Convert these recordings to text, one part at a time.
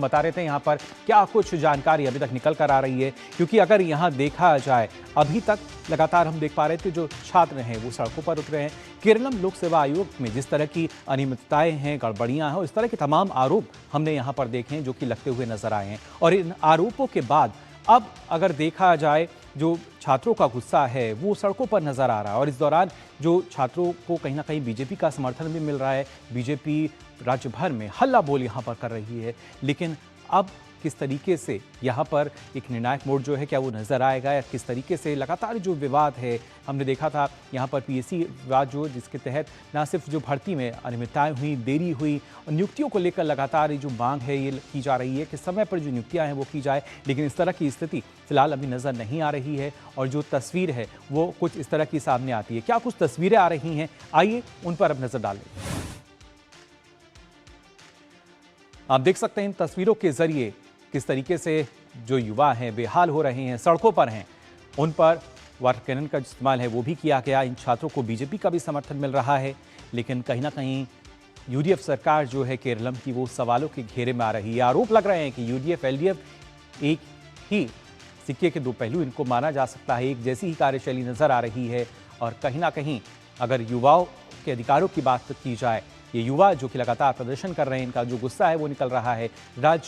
बता रहे थे यहाँ पर क्या कुछ जानकारी अभी तक निकल कर आ रही है, क्योंकि अगर यहाँ देखा जाए अभी तक लगातार हम देख पा रहे थे जो छात्र हैं वो सड़कों पर उतरे हैं। केरलम लोक सेवा आयोग में जिस तरह की अनियमितताएं हैं, गड़बड़ियां हैं, इस तरह के तमाम आरोप हमने यहाँ पर देखे हैं जो कि लगते हुए नजर आए हैं। और इन आरोपों के बाद अब अगर देखा जाए जो छात्रों का गुस्सा है वो सड़कों पर नजर आ रहा है। और इस दौरान जो छात्रों को कहीं ना कहीं बीजेपी का समर्थन भी मिल रहा है, बीजेपी राज्य भर में हल्ला बोल यहाँ पर कर रही है। लेकिन अब किस तरीके से यहाँ पर एक निर्णायक मोड़ जो है क्या वो नजर आएगा, या किस तरीके से लगातार जो विवाद है हमने देखा था यहाँ पर पीएससी विवाद जो जिसके तहत ना सिर्फ जो भर्ती में अनियमितताएं हुई, देरी हुई, और नियुक्तियों को लेकर लगातार जो मांग है ये की जा रही है कि समय पर जो नियुक्तियां हैं वो की जाए। लेकिन इस तरह की स्थिति फिलहाल अभी नजर नहीं आ रही है और जो तस्वीर है वो कुछ इस तरह की सामने आती है। क्या कुछ तस्वीरें आ रही हैं, आइए उन पर अब नजर डालें। आप देख सकते हैं इन तस्वीरों के जरिए किस तरीके से जो युवा हैं बेहाल हो रहे हैं, सड़कों पर हैं। उन पर वाटर कैनन का इस्तेमाल है वो भी किया गया। इन छात्रों को बीजेपी का भी समर्थन मिल रहा है, लेकिन कहीं ना कहीं यूडीएफ सरकार जो है केरलम की वो सवालों के घेरे में आ रही है। आरोप लग रहे हैं कि यूडीएफ एलडीएफ एक ही सिक्के के दो पहलू इनको माना जा सकता है, एक जैसी ही कार्यशैली नजर आ रही है। और कहीं ना कहीं अगर युवाओं के अधिकारों की बात की जाए, ये युवा जो कि लगातार प्रदर्शन कर रहे हैं, इनका जो गुस्सा है वो निकल रहा है।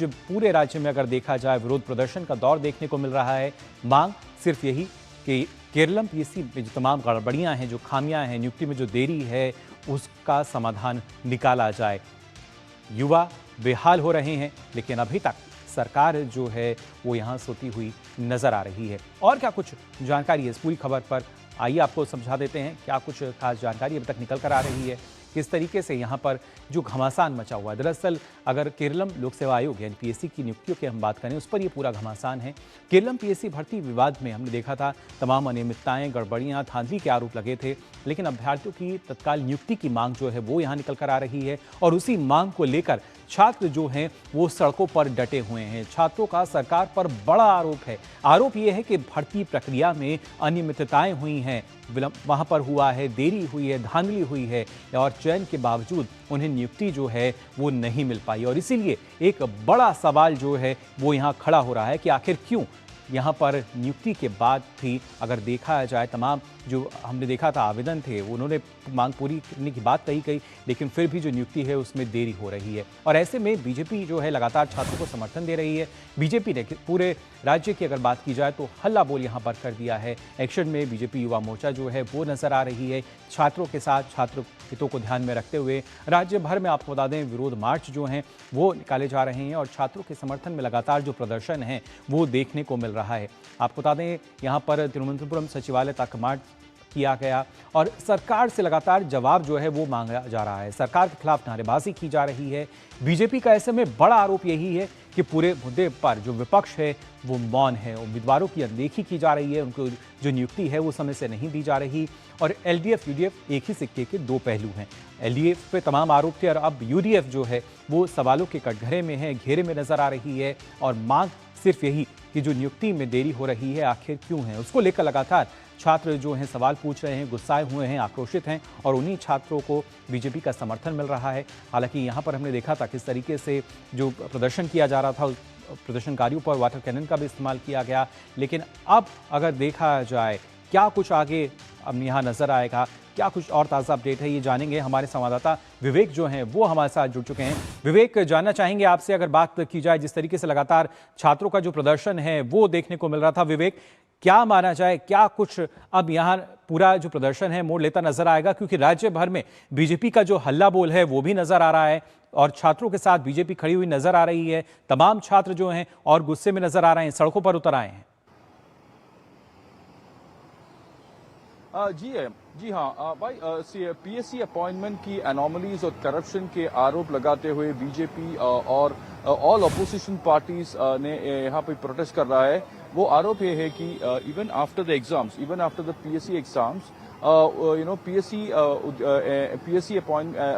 पूरे राज्य में अगर देखा जाए विरोध प्रदर्शन का दौर देखने को मिल रहा है। मांग सिर्फ यही कि केरलम पीएससी में जो तमाम गड़बड़ियां हैं, जो खामियां हैं, नियुक्ति में जो देरी है, उसका समाधान निकाला जाए। युवा बेहाल हो रहे हैं, लेकिन अभी तक सरकार जो है वो यहाँ सोती हुई नजर आ रही है। और क्या कुछ जानकारी है इस पूरी खबर पर, आइए आपको समझा देते हैं क्या कुछ खास जानकारी अभी तक निकल कर आ रही है, किस तरीके से यहाँ पर जो घमासान मचा हुआ है। दरअसल अगर केरलम लोक सेवा आयोग यानी पीएससी की नियुक्तियों की हम बात करें, उस पर ये पूरा घमासान है। केरलम पीएससी भर्ती विवाद में हमने देखा था तमाम अनियमितताएं, गड़बड़ियां, धांधली के आरोप लगे थे, लेकिन अभ्यर्थियों की तत्काल नियुक्ति की मांग जो है वो यहाँ निकल कर आ रही है। और उसी मांग को लेकर छात्र जो हैं वो सड़कों पर डटे हुए हैं। छात्रों का सरकार पर बड़ा आरोप है। आरोप ये है कि भर्ती प्रक्रिया में अनियमितताएं हुई हैं, वहां पर हुआ है, देरी हुई है, धांधली हुई है, और चयन के बावजूद उन्हें नियुक्ति जो है वो नहीं मिल पाई। और इसीलिए एक बड़ा सवाल जो है वो यहाँ खड़ा हो रहा है कि आखिर क्यों यहाँ पर नियुक्ति के बाद भी अगर देखा जाए तमाम जो हमने देखा था आवेदन थे, उन्होंने मांग पूरी करने की बात कही, लेकिन फिर भी जो नियुक्ति है उसमें देरी हो रही है। और ऐसे में बीजेपी जो है लगातार छात्रों को समर्थन दे रही है। बीजेपी ने पूरे राज्य की अगर बात की जाए तो हल्ला बोल यहाँ पर कर दिया है। एक्शन में बीजेपी युवा मोर्चा जो है वो नजर आ रही है। छात्रों के साथ छात्र हितों को ध्यान में रखते हुए राज्य भर में आपको बता दें विरोध मार्च जो हैं वो निकाले जा रहे हैं, और छात्रों के समर्थन में लगातार जो प्रदर्शन है वो देखने को मिल रहा है। आपको बता दें यहाँ पर तिरुवनंतपुरम सचिवालय तक मार्च किया गया और सरकार से लगातार जवाब जो है वो मांगा जा रहा है। सरकार के खिलाफ नारेबाजी की जा रही है। बीजेपी का ऐसे में बड़ा आरोप यही है कि पूरे मुद्दे पर जो विपक्ष है वो मौन है। उम्मीदवारों की अनदेखी की जा रही है, उनको जो नियुक्ति है वो समय से नहीं दी जा रही। और एलडीएफ यूडीएफ एक ही सिक्के के दो पहलू हैं। एलडीएफ पे तमाम आरोप थे और अब यूडीएफ जो है वो सवालों के कटघरे में है, घेरे में नजर आ रही है। और मांग सिर्फ यही कि जो नियुक्ति में देरी हो रही है आखिर क्यों है, उसको लेकर लगातार छात्र जो हैं सवाल पूछ रहे हैं, गुस्साए हुए हैं, आक्रोशित हैं, और उन्हीं छात्रों को बीजेपी का समर्थन मिल रहा है। हालांकि यहाँ पर हमने देखा था किस तरीके से जो प्रदर्शन किया जा रहा था, प्रदर्शनकारियों पर वाटर कैनन का भी इस्तेमाल किया गया। लेकिन अब अगर देखा जाए क्या कुछ आगे अब यहाँ नजर आएगा, क्या कुछ और ताज़ा अपडेट है, ये जानेंगे। हमारे संवाददाता विवेक जो हैं वो हमारे साथ जुड़ चुके हैं। विवेक, जानना चाहेंगे आपसे अगर बात की जाए जिस तरीके से लगातार छात्रों का जो प्रदर्शन है वो देखने को मिल रहा था, विवेक क्या माना जाए, क्या कुछ अब यहाँ पूरा जो प्रदर्शन है मोड़ लेता नजर आएगा, क्योंकि राज्य भर में बीजेपी का जो हल्ला बोल है वो भी नजर आ रहा है और छात्रों के साथ बीजेपी खड़ी हुई नजर आ रही है। तमाम छात्र जो हैं और गुस्से में नजर आ रहे हैं, सड़कों पर उतर आए हैं। जी हाँ भाई, पीएससी अपॉइंटमेंट की एनोमलीज और करप्शन के आरोप लगाते हुए बीजेपी और ऑल अपोजिशन पार्टीज ने यहाँ पे प्रोटेस्ट कर रहा है। वो आरोप ये है कि even after the exams, even after the PSC exams, PSC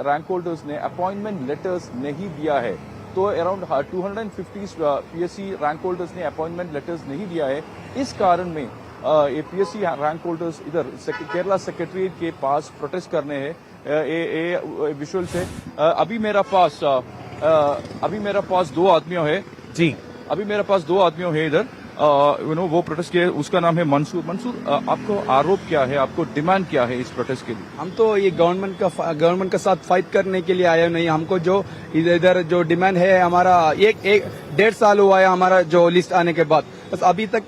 rank holders ने अपॉइंटमेंट लेटर्स नहीं दिया है। तो अराउंड 250 पीएससी रैंक होल्डर्स ने अपॉइंटमेंट लेटर्स नहीं दिया है। इस कारण में ये पीएससी रैंक होल्डर्स इधर केरला सेक्रेटरीट के पास प्रोटेस्ट करने हैं। ये विजुअल्स है। अभी मेरा पास अभी मेरे पास दो आदमियों है जी। अभी मेरे पास दो आदमियों है इधर वो प्रोटेस्ट किए। उसका नाम है मंसूर। मंसूर, आपको आरोप क्या है, आपको डिमांड क्या है इस प्रोटेस्ट के लिए? हम तो ये गवर्नमेंट का साथ फाइट करने के लिए आए नहीं। हमको जो इधर जो डिमांड है हमारा एक डेढ़ साल हुआ है हमारा जो लिस्ट आने के बाद, बस अभी तक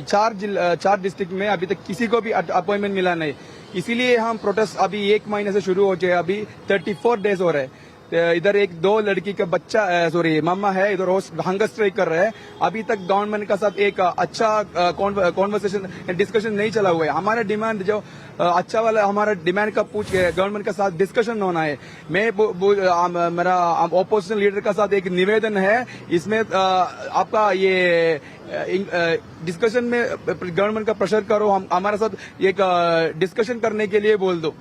चार डिस्ट्रिक्ट में अभी तक किसी को भी अपॉइंटमेंट मिला नहीं। इसीलिए हम प्रोटेस्ट अभी 1 महीने से शुरू हो चुके, अभी 34 डेज हो रहे हैं। इधर एक 2 लड़की का बच्चा मम्मा है, इधर हंगर स्ट्राइक कर रहे हैं। अभी तक गवर्नमेंट का साथ एक अच्छा कॉन्वर्सेशन डिस्कशन नहीं चला हुआ है। हमारा डिमांड जो अच्छा वाला हमारा डिमांड का पूछ के गवर्नमेंट के साथ डिस्कशन होना है। मेरा ऑपोजिशन लीडर का साथ एक निवेदन है, इसमें आपका ये डिस्कशन में गवर्नमेंट का प्रेशर करो, हम हमारे साथ एक डिस्कशन करने के लिए बोल दो।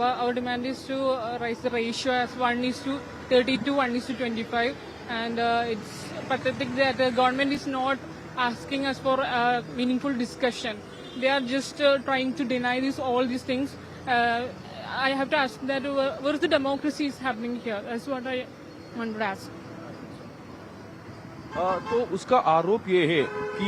Our demand is to raise the ratio as 1:32, 1:25, and it's pathetic that the government is not asking us for meaningful discussion. They are just trying to deny all these things. I have to ask that where is the democracy is happening here? That's what I want to ask. तो उसका आरोप ये है कि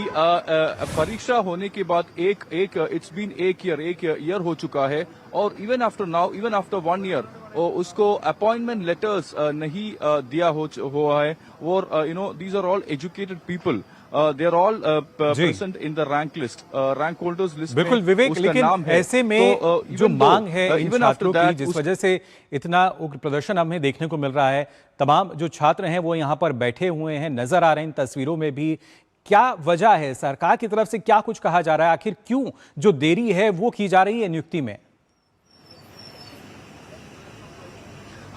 परीक्षा होने के बाद इट्स बीन एक ईयर हो चुका है, और इवन आफ्टर 1 ईयर उसको अपॉइंटमेंट लेटर्स नहीं दिया हुआ है। और these are all educated people, they are all present in the rank holders list. बिल्कुल विवेक, लेकिन ऐसे में जो मांग है इन छात्रों की, जिस वजह से इतना उग्र प्रदर्शन हमें देखने को मिल रहा है, तमाम जो छात्र हैं वो यहाँ पर बैठे हुए हैं, नजर आ रहे हैं इन तस्वीरों में भी। क्या वजह है? सरकार की तरफ से क्या कुछ कहा जा रहा है? आखिर क्यों जो देरी है वो की जा रही है नियुक्ति में?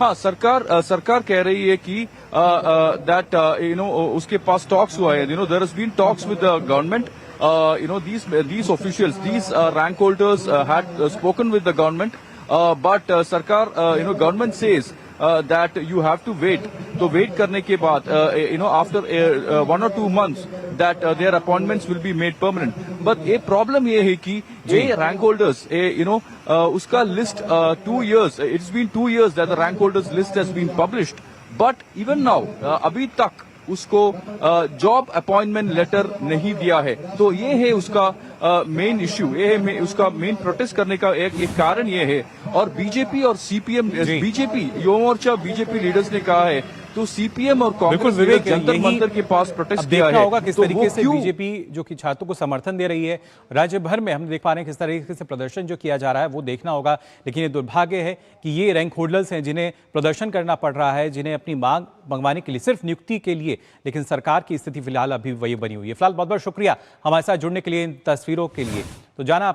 हाँ, सरकार कह रही है कि दैट उसके पास टॉक्स हुआ है। There has been talks with the government. these officials, these rank holders had spoken with the government, but सरकार government says that you have to wait. तो वेट करने के बाद after 1 or 2 months that their appointments will be made permanent. But ये problem ये है कि ये रैंक होल्डर्स उसका list 2 years, it's been 2 years that the rank holders list has been published, but even now अभी तक उसको जॉब अपॉइंटमेंट लेटर नहीं दिया है। तो ये है उसका मेन इश्यू, ये है उसका मेन प्रोटेस्ट करने का एक कारण ये है। और बीजेपी और CPM, BJP Yuva Morcha BJP leaders ने कहा है, तो सीपीएम और कांग्रेस जंतर मंतर के पास प्रोटेस्ट किया है। होगा किस तरीके से बीजेपी जो कि छात्रों को समर्थन दे रही है राज्य भर में, हम देख पा रहे हैं किस तरीके से प्रदर्शन जो किया जा रहा है, वो देखना होगा। लेकिन ये दुर्भाग्य है कि ये रैंक होल्डर्स हैं जिन्हें प्रदर्शन करना पड़ रहा है, जिन्हें अपनी मांग मंगवाने के लिए, सिर्फ नियुक्ति के लिए, लेकिन सरकार की स्थिति फिलहाल अभी वही बनी हुई है। फिलहाल बहुत बहुत शुक्रिया हमारे साथ जुड़ने के लिए, इन तस्वीरों के लिए। तो जाना